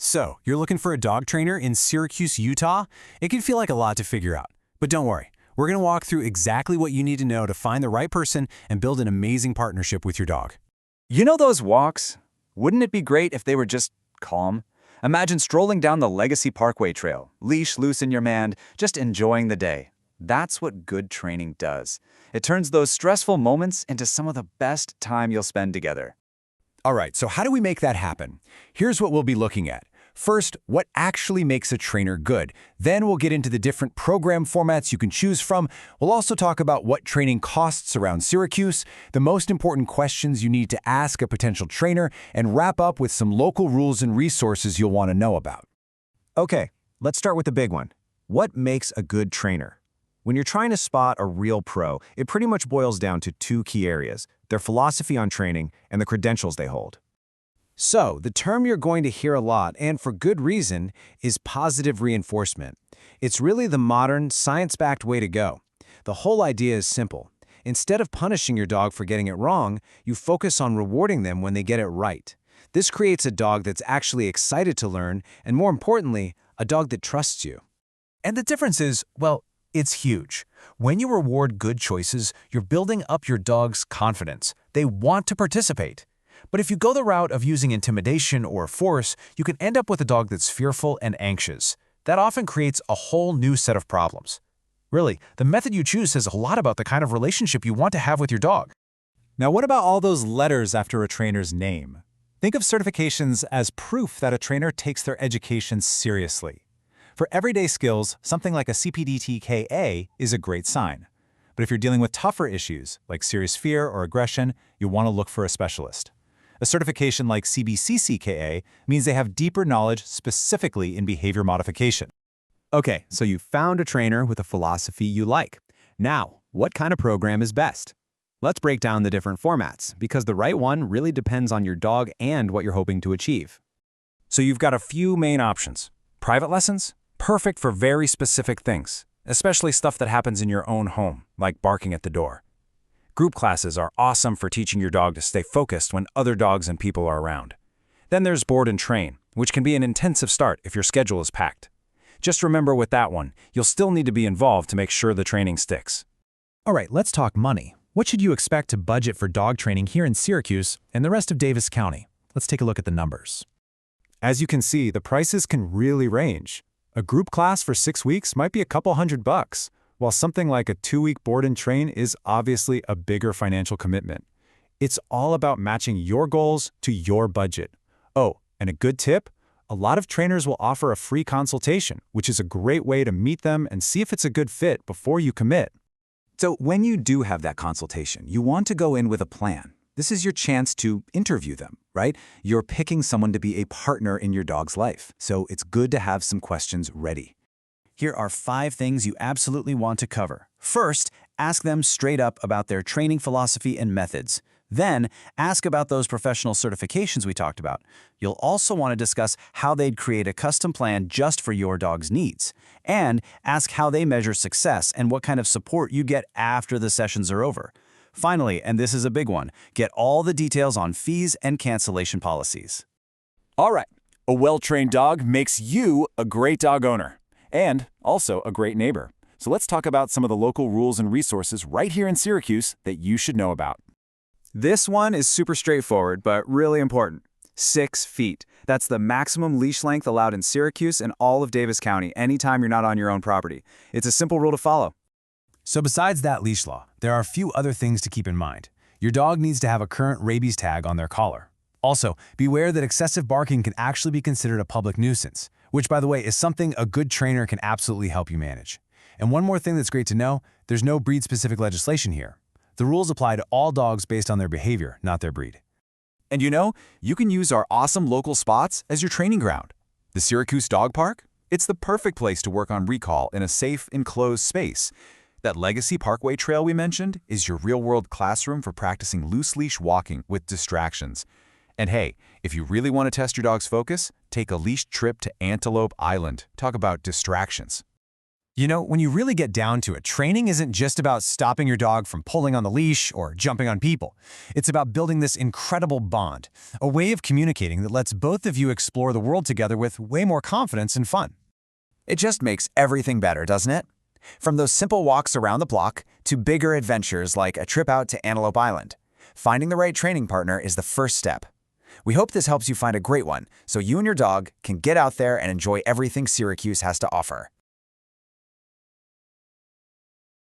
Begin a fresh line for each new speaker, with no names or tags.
So, you're looking for a dog trainer in Syracuse, Utah? It can feel like a lot to figure out. But don't worry, we're going to walk through exactly what you need to know to find the right person and build an amazing partnership with your dog.
You know those walks? Wouldn't it be great if they were just calm? Imagine strolling down the Legacy Parkway Trail, leash loose in your hand, just enjoying the day. That's what good training does. It turns those stressful moments into some of the best time you'll spend together.
All right, so how do we make that happen? Here's what we'll be looking at. First, what actually makes a trainer good? Then we'll get into the different program formats you can choose from. We'll also talk about what training costs around Syracuse, the most important questions you need to ask a potential trainer, and wrap up with some local rules and resources you'll want to know about.
Okay, let's start with the big one. What makes a good trainer? When you're trying to spot a real pro, it pretty much boils down to two key areas: their philosophy on training and the credentials they hold. So, the term you're going to hear a lot, and for good reason, is positive reinforcement. It's really the modern, science-backed way to go. The whole idea is simple. Instead of punishing your dog for getting it wrong, you focus on rewarding them when they get it right. This creates a dog that's actually excited to learn, and more importantly, a dog that trusts you.
And the difference is, well, it's huge. When you reward good choices, you're building up your dog's confidence. They want to participate. But if you go the route of using intimidation or force, you can end up with a dog that's fearful and anxious. That often creates a whole new set of problems. Really, the method you choose says a lot about the kind of relationship you want to have with your dog.
Now, what about all those letters after a trainer's name? Think of certifications as proof that a trainer takes their education seriously. For everyday skills, something like a CPDT-KA is a great sign. But if you're dealing with tougher issues, like serious fear or aggression, you'll want to look for a specialist. A certification like CBCCKA means they have deeper knowledge specifically in behavior modification.
Okay, so you found a trainer with a philosophy you like. Now, what kind of program is best? Let's break down the different formats, because the right one really depends on your dog and what you're hoping to achieve.
So you've got a few main options. Private lessons? Perfect for very specific things, especially stuff that happens in your own home, like barking at the door. Group classes are awesome for teaching your dog to stay focused when other dogs and people are around. Then there's board and train, which can be an intensive start if your schedule is packed. Just remember with that one, you'll still need to be involved to make sure the training sticks.
All right, let's talk money. What should you expect to budget for dog training here in Syracuse and the rest of Davis County? Let's take a look at the numbers.
As you can see, the prices can really range. A group class for 6 weeks might be a couple $100, while something like a 2-week board and train is obviously a bigger financial commitment. It's all about matching your goals to your budget. Oh, and a good tip? A lot of trainers will offer a free consultation, which is a great way to meet them and see if it's a good fit before you commit.
So when you do have that consultation, you want to go in with a plan. This is your chance to interview them, right? You're picking someone to be a partner in your dog's life, so it's good to have some questions ready.
Here are 5 things you absolutely want to cover. First, ask them straight up about their training philosophy and methods. Then, ask about those professional certifications we talked about. You'll also want to discuss how they'd create a custom plan just for your dog's needs. And ask how they measure success and what kind of support you get after the sessions are over. Finally, and this is a big one, get all the details on fees and cancellation policies.
All right, a well-trained dog makes you a great dog owner. And also a great neighbor. So let's talk about some of the local rules and resources right here in Syracuse that you should know about.
This one is super straightforward, but really important. 6 feet. That's the maximum leash length allowed in Syracuse and all of Davis County anytime you're not on your own property. It's a simple rule to follow.
So besides that leash law, there are a few other things to keep in mind. Your dog needs to have a current rabies tag on their collar. Also, beware that excessive barking can actually be considered a public nuisance, which, by the way, is something a good trainer can absolutely help you manage. And one more thing that's great to know, there's no breed-specific legislation here. The rules apply to all dogs based on their behavior, not their breed.
And you know, you can use our awesome local spots as your training ground. The Syracuse Dog Park? It's the perfect place to work on recall in a safe, enclosed space. That Legacy Parkway Trail we mentioned is your real-world classroom for practicing loose-leash walking with distractions. And hey, if you really want to test your dog's focus, take a leash trip to Antelope Island. Talk about distractions.
You know, when you really get down to it, training isn't just about stopping your dog from pulling on the leash or jumping on people. It's about building this incredible bond, a way of communicating that lets both of you explore the world together with way more confidence and fun.
It just makes everything better, doesn't it? From those simple walks around the block to bigger adventures like a trip out to Antelope Island. Finding the right training partner is the first step. We hope this helps you find a great one so you and your dog can get out there and enjoy everything Syracuse has to offer.